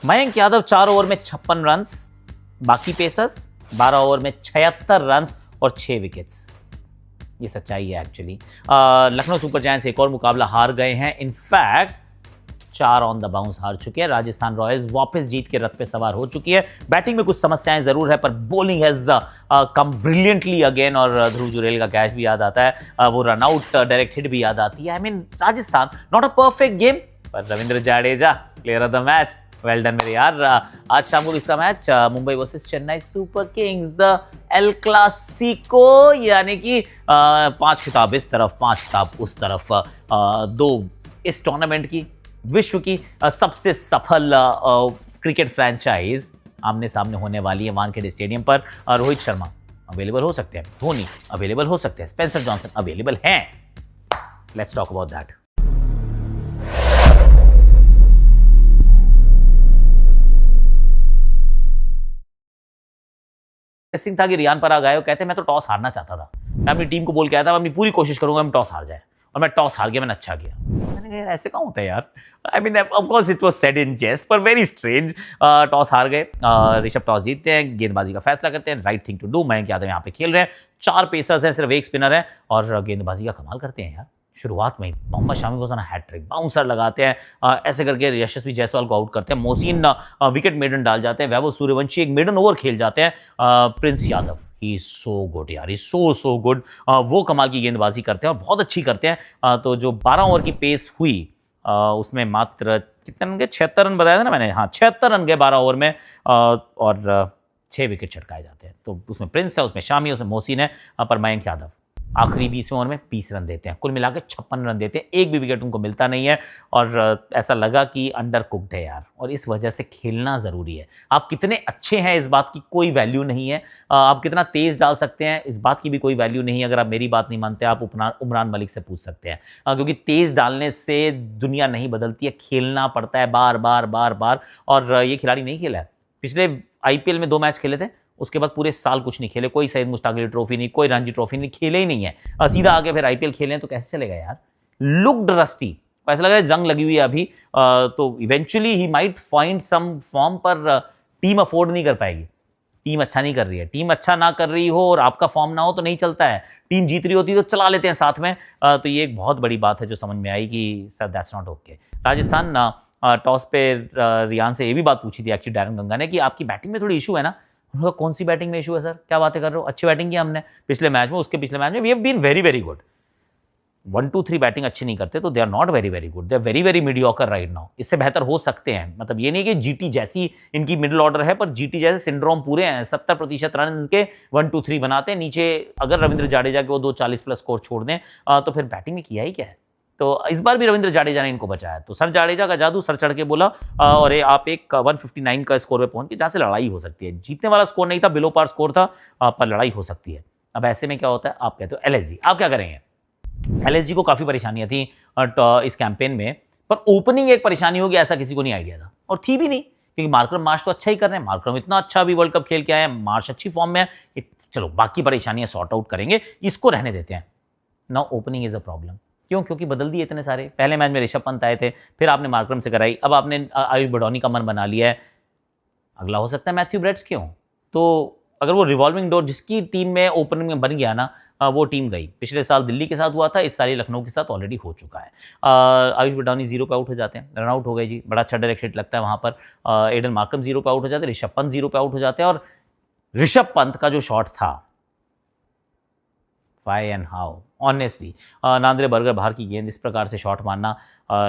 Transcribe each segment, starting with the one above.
Mayank Yadav 4 over में 56 run, बाकी pacers 12 over में 76 रन और 6 विकेट्स। ये सच्चाई है एक्चुअली। लखनऊ सुपर जायंट्स एक और मुकाबला हार गए हैं, इनफैक्ट 4 ऑन द बाउंस हार चुके हैं। राजस्थान रॉयल्स वापस जीत के रथ पे सवार हो चुकी है। बैटिंग में कुछ समस्याएं जरूर है, पर bowling has come brilliantly again. और ध्रुव जुरेल का कैच भी याद आता है, वो रनआउट डायरेक्ट हिट भी याद आती है। I mean Rajasthan not a perfect game, पर Ravindra Jadeja player of the match. Well done मेरे यार। आज शाम को इसका match Mumbai versus Chennai Super Kings, the El Clasico, यानी कि 5 खिताब इस तरफ, 5 खिताब उस तरफ। 2 इस टूर्नामेंट की, विश्व की सबसे सफल क्रिकेट फ्रैंचाइज आमने सामने होने वाली है वानखेड़े स्टेडियम पर। रोहित शर्मा अवेलेबल हो सकते हैं, धोनी अवेलेबल हो सकते हैं, स्पेंसर जॉनसन अवेलेबल हैं। Let's talk about that. Singh था कि रियान पर आ गए, कहते मैं तो टॉस हारना चाहता था, मैं अपनी टीम को बोल के आया था मैं अपनी पूरी कोशिश करूंगा हम टॉस हार जाए, और मैं टॉस हार गया, मैंने अच्छा किया। मैंने कहा ऐसे कहाँ होता है यार। I mean of course it was said in jest, पर वेरी स्ट्रेंज। टॉस हार गए, ऋषभ टॉस जीतते हैं, गेंदबाजी का फैसला करते हैं, right thing to do. Mayank Yadav यहाँ पे खेल रहे हैं, 4 पेसर्स हैं, सिर्फ 1 स्पिनर है, और गेंदबाजी का कमाल करते हैं यार। शुरुआत में ही मोहम्मद शामी को हैट्रिक, बाउंसर लगाते हैं, ऐसे करके यशस्वी जायसवाल को आउट करते हैं, मोहसिन विकेट मेडन डाल जाते हैं, वैभव सूर्यवंशी एक मेडन ओवर खेल जाते हैं, प्रिंस यादव ही सो गुड यार, ही सो गुड। वो कमाल की गेंदबाजी करते हैं और बहुत अच्छी करते हैं। तो जो 12 ओवर की पेस हुई उसमें मात्र कितने रन गए, 76 रन बताया था ना मैंने, हाँ 76 रन गए 12 ओवर में, और 6 विकेट छटकाए जाते हैं। तो उसमें प्रिंस है, उसमें शामी है, उसमें मोहसिन है, पर मयंक यादव आखिरी 20 ओवर में 20 रन देते हैं, कुल मिलाकर 56 रन देते हैं, एक भी विकेट उनको मिलता नहीं है। और ऐसा लगा कि अंडर कुक्ड है यार, और इस वजह से खेलना ज़रूरी है। आप कितने अच्छे हैं इस बात की कोई वैल्यू नहीं है, आप कितना तेज़ डाल सकते हैं इस बात की भी कोई वैल्यू नहीं है। अगर आप मेरी बात नहीं मानते आप उमरान मलिक से पूछ सकते हैं, क्योंकि तेज़ डालने से दुनिया नहीं बदलती है, खेलना पड़ता है बार बार बार बार। और ये खिलाड़ी नहीं खेला है, पिछले IPL में 2 मैच खेले थे, उसके बाद पूरे साल कुछ नहीं खेले, कोई सईद मुश्ताक अली ट्रॉफी नहीं, कोई रणजी ट्रॉफी नहीं, खेले ही नहीं है। सीधा आके फिर IPL खेले तो कैसे चलेगा यार। लुक्ड रस्टी, ऐसा लग रहा है जंग लगी हुई है अभी। तो eventually he might find some form, पर टीम अफोर्ड नहीं कर पाएगी। टीम अच्छा नहीं कर रही है, टीम अच्छा ना कर रही हो और आपका फॉर्म ना हो तो नहीं चलता है। टीम जीत रही होती तो चला लेते हैं साथ में। तो ये एक बहुत बड़ी बात है जो समझ में आई कि sir that's not okay. Rajasthan toss पे रियान से ये भी बात पूछी थी एक्चुअली डैरन गंगा ने कि आपकी बैटिंग में थोड़ी इशू है ना। उन्होंने कहा कौन सी बैटिंग में इशू है सर, क्या बातें कर रहे हो, अच्छी बैटिंग की हमने पिछले मैच में, उसके पिछले मैच में we have been very very good. 1 2 3 batting अच्छी नहीं करते तो they are not very very good, they are very very mediocre right now. इससे बेहतर हो सकते हैं, मतलब ये नहीं कि GT जैसी इनकी मिडिल ऑर्डर है, पर GT जैसे सिंड्रोम पूरे हैं। 70% रन इनके 1 2 3 बनाते हैं नीचे। अगर रविंद्र जाडेजा के वो 2 40+ स्कोर छोड़ दें तो फिर बैटिंग में किया ही क्या है। तो इस बार भी रविंद्र जाडेजा ने इनको बचाया, तो सर जाडेजा का जादू, सर चढ़ के बोला और आप एक 159 का स्कोर पे पहुंच के जहां से लड़ाई हो सकती है। जीतने वाला स्कोर नहीं था, बिलो पार स्कोर था, पर लड़ाई हो सकती है। अब ऐसे में क्या होता है, आप कहते हो LSG, आप क्या करेंगे। LSG को काफी परेशानियां थी इस कैंपेन में, पर ओपनिंग एक परेशानी होगी ऐसा किसी को नहीं आइडिया था, और थी भी नहीं, क्योंकि मार्करम मार्च तो अच्छा ही कर रहे हैं। मार्करम इतना अच्छा अभी वर्ल्ड कप खेल के आए हैं, मार्च अच्छी फॉर्म में है। चलो बाकी परेशानियां सॉर्ट आउट करेंगे, इसको रहने देते हैं। Now opening is a problem. क्यों, क्योंकि बदल दिए इतने सारे। पहले मैच में ऋषभ पंत आए थे, फिर आपने मार्करम से कराई, अब आपने आयुष बडौनी का मन बना लिया है। अगला हो सकता है मैथ्यू ब्रेट्स। क्यों, तो अगर वो रिवॉल्विंग डोर जिसकी टीम में ओपनिंग में बन गया ना, वो टीम गई। पिछले साल दिल्ली के साथ हुआ था, इस साल लखनऊ के साथ ऑलरेडी हो चुका है। आयुष बडौनी 0 पे आउट हो जाते हैं, रन आउट हो गए जी, बड़ा अच्छा डायरेक्ट हिट लगता है वहां पर। एडन मार्करम 0 पे आउट हो जाते हैं, ऋषभ पंत 0 पे आउट हो जाते हैं। और ऋषभ पंत का जो शॉट था, why and how, honestly Nandre Burger बाहर की गेंद इस प्रकार से शॉट मारना,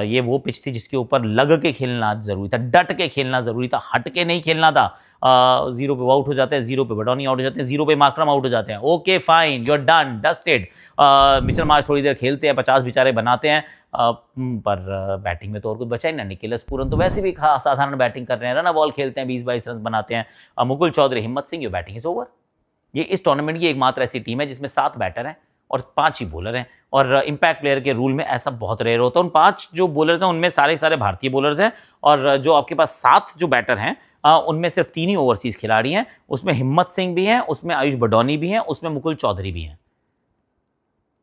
ये वो पिच थी जिसके ऊपर लग के खेलना जरूरी था, डट के खेलना जरूरी था, हट के नहीं खेलना था। 0 पे आउट हो जाते हैं, 0 पे बडौनी आउट हो जाते हैं, 0 पे मार्करम आउट हो जाते हैं। Okay fine, you are done, dusted. Mitchell Marsh थोड़ी देर खेलते हैं, 50 बेचारे बनाते हैं, पर बैटिंग में तो और कुछ बचा ही ना। निकोलस पूरन तो वैसे भी साधारण बैटिंग कर रहे हैं, रन बॉल खेलते हैं, 20-22 रन बनाते हैं। मुकुल चौधरी, हिम्मत Singh, your batting is over. ये इस टूर्नामेंट की एकमात्र ऐसी टीम है जिसमें 7 बैटर हैं और 5 ही बॉलर हैं, और इंपैक्ट प्लेयर के रूल में ऐसा बहुत रेयर होता है। उन 5 जो बॉलर्स हैं उनमें सारे भारतीय बॉलर्स हैं, और जो आपके पास 7 जो बैटर हैं उनमें सिर्फ 3 ही ओवरसीज खिलाड़ी हैं। उसमें हिम्मत सिंह भी हैं, उसमें आयुष बडौनी भी हैं, उसमें मुकुल चौधरी भी हैं,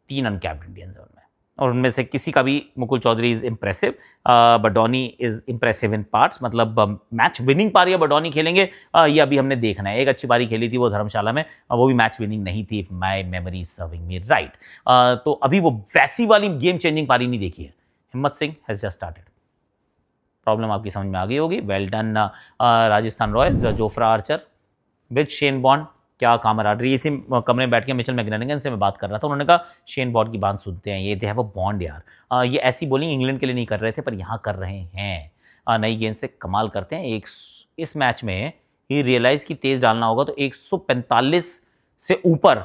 3 अनकैप्ड इंडियंस हैं उनमें। और उनमें से किसी का भी, Mukul Choudhary is impressive, Badoni is impressive in parts. मतलब मैच विनिंग पारी बडौनी खेलेंगे ये अभी हमने देखना है। एक अच्छी पारी खेली थी वो धर्मशाला में, वो भी मैच विनिंग नहीं थी, my memory serving me right. तो अभी वो वैसी वाली गेम चेंजिंग पारी नहीं देखी है। हिम्मत Singh has just started. Problem आपकी समझ में आ गई होगी। Well done Rajasthan Royals, Jofra Archer with Shane bond. क्या कामराडरी। इसी कमरे में बैठ के मिचेल मैकग्लेनेगन से मैं बात कर रहा था, उन्होंने कहा शेन बॉन्ड की बात सुनते हैं, ये दे हैव अ बॉन्ड यार। ये ऐसी बॉलिंग इंग्लैंड के लिए नहीं कर रहे थे पर यहाँ कर रहे हैं। नई गेंद से कमाल करते हैं। इस मैच में ही रियलाइज की तेज डालना होगा तो 145 से ऊपर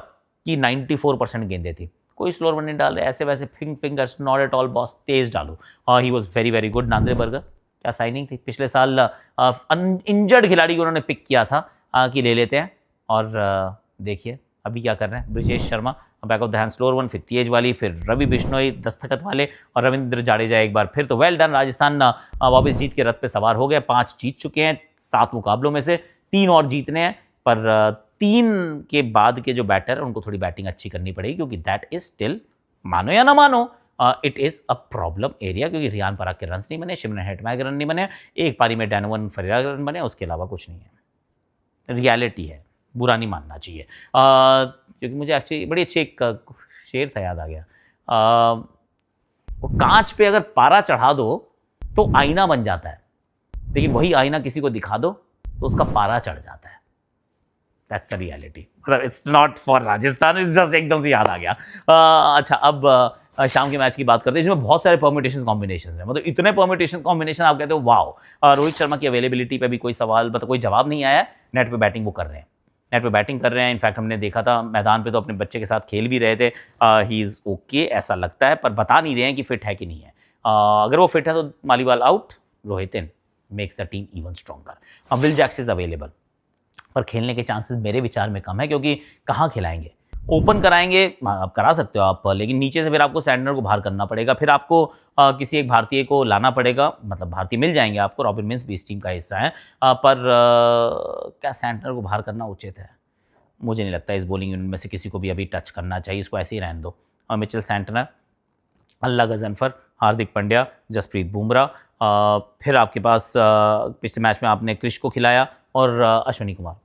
की 94% गेंदें थी। कोई स्लोअर वन नहीं डाल रहे, ऐसे वैसे fingers not at all boss, तेज डालो। He was very very good. Nandre Burger क्या साइनिंग थी। पिछले साल इंजर्ड खिलाड़ी को उन्होंने पिक किया था कि ले लेते हैं, और देखिए अभी क्या कर रहे हैं। Brijesh Sharma back of the hand slower one, फिर तेज वाली, फिर रवि बिश्नोई दस्तखत वाले, और रविंद्र जाडेजा एक बार फिर। तो वेल डन। राजस्थान वापस जीत के रथ पे सवार हो गए। 5 जीत चुके हैं 7 मुकाबलों में से, 3 और जीतने हैं। पर 3 के बाद के जो बैटर उनको थोड़ी बैटिंग अच्छी करनी पड़ेगी, क्योंकि दैट इज स्टिल, मानो या ना मानो, it is a problem area. क्योंकि रियान पराग के रन नहीं बने, शिमरन हेटमायर के रन नहीं बने, एक पारी में डैनोवन फरीदा के रन बने, उसके अलावा कुछ नहीं है। रियलिटी है, बुरा नहीं मानना चाहिए। क्योंकि मुझे एक्चुअली बड़ी अच्छी एक शेर था, याद आ गया। वो कांच पे अगर पारा चढ़ा दो तो आईना बन जाता है, लेकिन वही आईना किसी को दिखा दो तो उसका पारा चढ़ जाता है। That's the reality. मतलब it's not for Rajasthan, it's just एकदम से याद आ गया। अच्छा, अब शाम के मैच की बात करते हैं, जिसमें बहुत सारे परम्यूटेशन कॉम्बिनेशन हैं। मतलब इतने परम्यूटेशन कॉम्बिनेशन आप कहते हो वाओ। रोहित शर्मा की अवेलेबिलिटी पे भी कोई सवाल, मतलब कोई जवाब नहीं आया है। नेट पे बैटिंग वो कर रहे हैं, नेट पे बैटिंग कर रहे हैं। इनफैक्ट हमने देखा था मैदान पे तो अपने बच्चे के साथ खेल भी रहे थे। ही इज़ ओके ऐसा लगता है, पर बता नहीं रहे हैं कि फिट है कि नहीं है। अगर वो फिट है तो Maliwal out, Rohit in, makes the team even stronger. Will Jacks is available, पर खेलने के चांसेस मेरे विचार में कम है, क्योंकि कहाँ खिलाएंगे। ओपन कराएंगे आप, करा सकते हो आप, लेकिन नीचे से फिर आपको सैंटनर को बाहर करना पड़ेगा, फिर आपको किसी एक भारतीय को लाना पड़ेगा। मतलब भारतीय मिल जाएंगे आपको, रॉबिन मिन्स भी इस टीम का हिस्सा है, पर क्या सैंटनर को बाहर करना उचित है? मुझे नहीं लगता इस बॉलिंग यूनिट में से किसी को भी अभी टच करना चाहिए, इसको ऐसे ही रहने दो। और मिचेल सैंटनर, अल्लाह गजनफर, हार्दिक पांड्या, जसप्रीत बुमराह, फिर आपके पास पिछले मैच में आपने क्रिश को खिलाया और अश्विनी कुमार।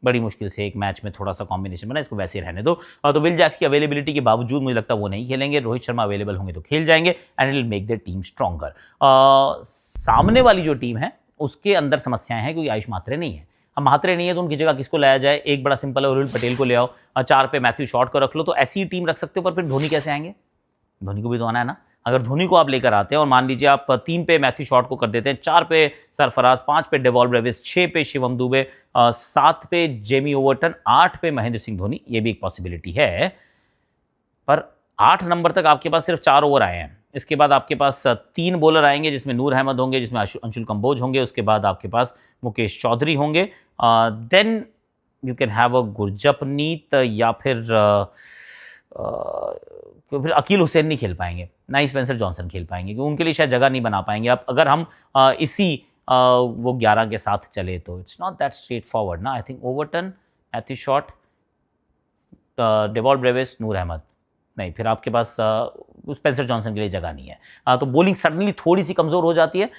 बड़ी मुश्किल से एक मैच में थोड़ा सा कॉम्बिनेशन बना, इसको वैसे ही रहने दो। तो विल जैक्स की अवेलेबिलिटी के बावजूद मुझे लगता है वो नहीं खेलेंगे। रोहित शर्मा अवेलेबल होंगे तो खेल जाएंगे, and it will make their team stronger. सामने वाली जो टीम है उसके अंदर समस्याएं हैं, क्योंकि आयुष मात्रे नहीं है। अब मात्रे नहीं है तो उनकी जगह किसको लाया जाए? एक बड़ा सिंपल है, उर्विल पटेल को ले आओ, 4 पे मैथ्यू शॉर्ट को रख लो, तो ऐसी टीम रख सकते हो। पर फिर धोनी कैसे आएंगे? धोनी को भी तो आना है ना। अगर धोनी को आप लेकर आते हैं और मान लीजिए आप 3 पे मैथ्यू शॉर्ट को कर देते हैं, 4 पे सरफराज, 5 पे डेवॉल्व ब्रेविस, 6 पे शिवम दुबे, 7 पे जेमी ओवर्टन, 8 पे महेंद्र सिंह धोनी, ये भी एक पॉसिबिलिटी है। पर 8 नंबर तक आपके पास सिर्फ 4 ओवर आए हैं। इसके बाद आपके पास 3 बॉलर आएंगे, जिसमें नूर अहमद होंगे, जिसमें अंशुल कंबोज होंगे, उसके बाद आपके पास मुकेश चौधरी होंगे, then you can have a Gurjapneet, या फिर अकील हुसैन नहीं खेल पाएंगे, ना ही स्पेंसर जॉनसन खेल पाएंगे, क्योंकि उनके लिए शायद जगह नहीं बना पाएंगे आप। अगर हम इसी वो 11 के साथ चले तो it's not that straightforward ना। I think Overton, Matthew Short, Dewald Brevis, Noor Ahmad, नहीं, फिर आपके पास स्पेंसर जॉनसन के लिए जगह नहीं है। तो बॉलिंग सडनली थोड़ी सी कमज़ोर हो जाती है,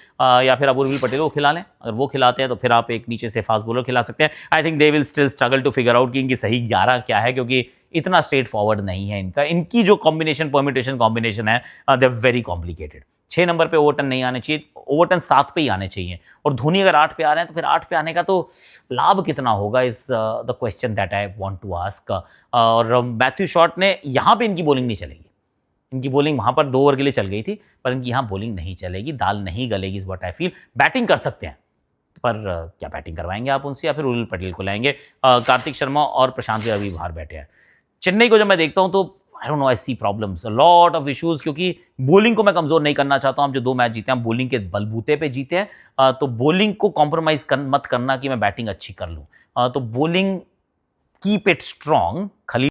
या फिर आप उर्विल पटेल को खिला लें। अगर वो खिलाते हैं तो फिर आप एक नीचे से फास्ट बॉलर खिला सकते हैं। I think they will still struggle to figure out कि इनकी सही 11 क्या है, क्योंकि इतना स्ट्रेट फॉरवर्ड नहीं है इनका। इनकी जो कॉम्बिनेशन परम्यूटेशन कॉम्बिनेशन है, they are very complicated. 6 number पे ओवर्टन नहीं आने चाहिए, ओवर्टन 7 पे ही आने चाहिए, और धोनी अगर 8 पे आ रहे हैं तो फिर 8 पे आने का तो लाभ कितना होगा, is the question that I want to ask. और मैथ्यू शॉर्ट ने यहाँ पे इनकी बॉलिंग नहीं चलेगी। इनकी बॉलिंग वहाँ पर 2 ओवर के लिए चल गई थी, पर इनकी यहाँ बॉलिंग नहीं चलेगी, दाल नहीं गलेगी, इस व्हाट आई फील। बैटिंग कर सकते हैं, पर क्या बैटिंग करवाएंगे आप उनसे, या फिर उर्विल पटेल को लाएंगे? कार्तिक शर्मा और प्रशांत भी अभी बाहर बैठे हैं। चेन्नई को जब मैं देखता हूं तो I don't know, I see problems, a lot of issues, क्योंकि बॉलिंग को मैं कमजोर नहीं करना चाहता हूं। हम जो 2 मैच जीते हैं, बॉलिंग के बलबूते पे जीते हैं, तो बॉलिंग को कॉम्प्रोमाइज मत करना कि मैं बैटिंग अच्छी कर लूं। तो bowling keep it strong. Khalil